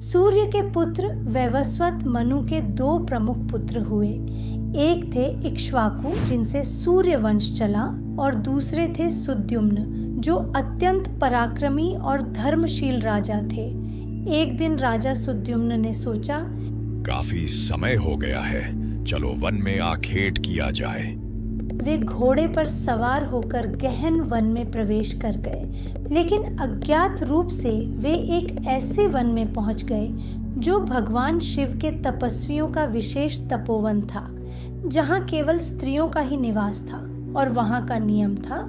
सूर्य के पुत्र वैवस्वत मनु के दो प्रमुख पुत्र हुए। एक थे इक्ष्वाकु जिनसे सूर्य वंश चला और दूसरे थे सुद्युम्न जो अत्यंत पराक्रमी और धर्मशील राजा थे। एक दिन राजा सुद्युम्न ने सोचा, काफी समय हो गया है, चलो वन में आखेट किया जाए। वे घोड़े पर सवार होकर गहन वन में प्रवेश कर गए, लेकिन अज्ञात रूप से वे एक ऐसे वन में पहुंच गए जो भगवान शिव के तपस्वियों का विशेष तपोवन था, जहां केवल स्त्रियों का ही निवास था। और वहां का नियम था,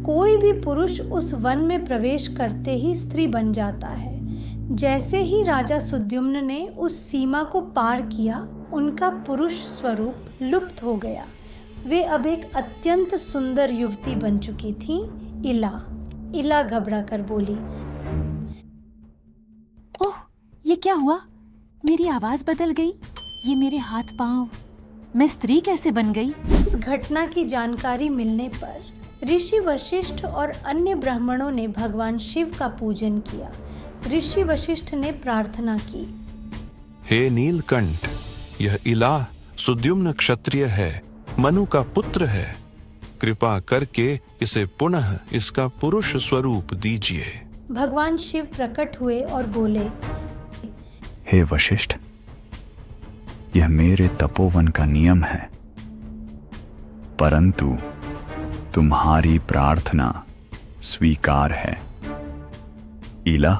कोई भी पुरुष उस वन में प्रवेश करते ही स्त्री बन जाता है। जैसे ही राजा सुद्युम्न ने उस सीमा को पार किया, उनका पुरुष स्वरूप लुप्त हो गया। वे अब एक अत्यंत सुंदर युवती बन चुकी थी, इला घबरा कर बोली, ओह, ये क्या हुआ? मेरी आवाज बदल गई। ये मेरे हाथ पांव, मैं स्त्री कैसे बन गई? इस घटना की जानकारी मिलने पर ऋषि वशिष्ठ और अन्य ब्राह्मणों ने भगवान शिव का पूजन किया। ऋषि वशिष्ठ ने प्रार्थना की, हे नीलकंठ, यह इला सुद्युम्न क्षत्रिय है, मनु का पुत्र है। कृपा करके इसे पुनः इसका पुरुष स्वरूप दीजिए। भगवान शिव प्रकट हुए और बोले, हे वशिष्ठ, यह मेरे तपोवन का नियम है, परंतु तुम्हारी प्रार्थना स्वीकार है। इला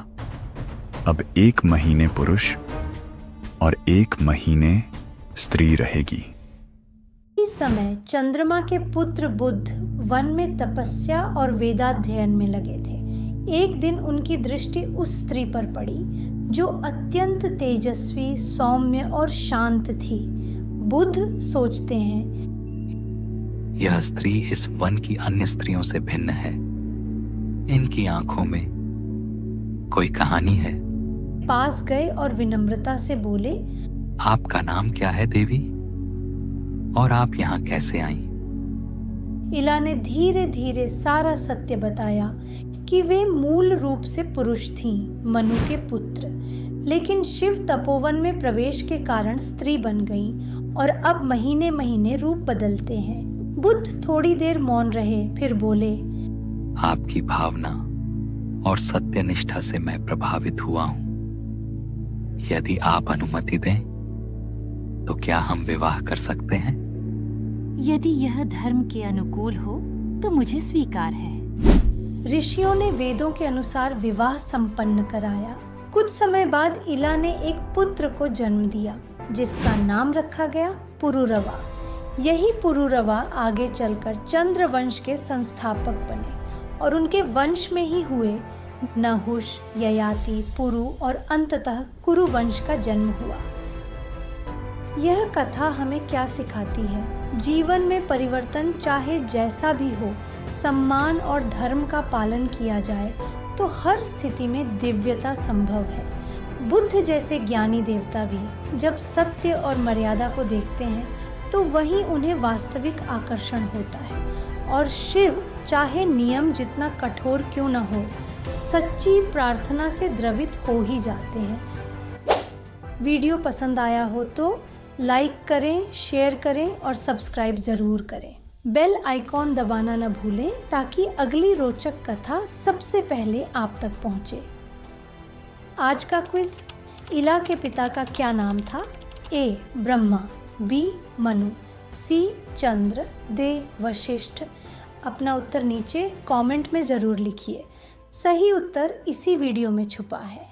अब 1 महीने पुरुष और 1 महीने स्त्री रहेगी। इस समय चंद्रमा के पुत्र बुध वन में तपस्या और वेदाध्ययन में लगे थे। एक दिन उनकी दृष्टि उस स्त्री पर पड़ी जो अत्यंत तेजस्वी, सौम्य और शांत थी। बुध सोचते हैं, यह स्त्री इस वन की अन्य स्त्रियों से भिन्न है। इनकी आंखों में कोई कहानी है। पास गए और विनम्रता से बोले, आपका नाम क्या है देवी, और आप यहाँ कैसे आईं? इला ने धीरे धीरे सारा सत्य बताया कि वे मूल रूप से पुरुष थीं, मनु के पुत्र, लेकिन शिव तपोवन में प्रवेश के कारण स्त्री बन गईं और अब महीने महीने रूप बदलते हैं। बुद्ध थोड़ी देर मौन रहे, फिर बोले, आपकी भावना और सत्यनिष्ठा से मैं प्रभावित हुआ हूँ। यदि आप अनुमति दें तो क्या हम विवाह कर सकते हैं? यदि यह धर्म के अनुकूल हो तो मुझे स्वीकार है। ऋषियों ने वेदों के अनुसार विवाह संपन्न कराया। कुछ समय बाद इला ने एक पुत्र को जन्म दिया, जिसका नाम रखा गया पुरुरवा। यही पुरुरवा आगे चलकर चंद्र वंश के संस्थापक बने और उनके वंश में ही हुए नहुष, ययाति, पुरु और अंततः कुरु वंश का जन्म हुआ। यह कथा हमें क्या सिखाती है? जीवन में परिवर्तन चाहे जैसा भी हो, सम्मान और धर्म का पालन किया जाए तो हर स्थिति में दिव्यता संभव है। बुद्ध जैसे ज्ञानी देवता भी जब सत्य और मर्यादा को देखते हैं तो वहीं उन्हें वास्तविक आकर्षण होता है। और शिव चाहे नियम जितना कठोर क्यों न हो, सच्ची प्रार्थना से द्रवित हो ही जाते हैं। वीडियो पसंद आया हो तो लाइक करें, शेयर करें और सब्सक्राइब ज़रूर करें। बेल आइकॉन दबाना न भूलें ताकि अगली रोचक कथा सबसे पहले आप तक पहुंचे। आज का क्विज, इला के पिता का क्या नाम था? ए ब्रह्मा, बी मनु, सी चंद्र, दे वशिष्ठ। अपना उत्तर नीचे कमेंट में ज़रूर लिखिए। सही उत्तर इसी वीडियो में छुपा है।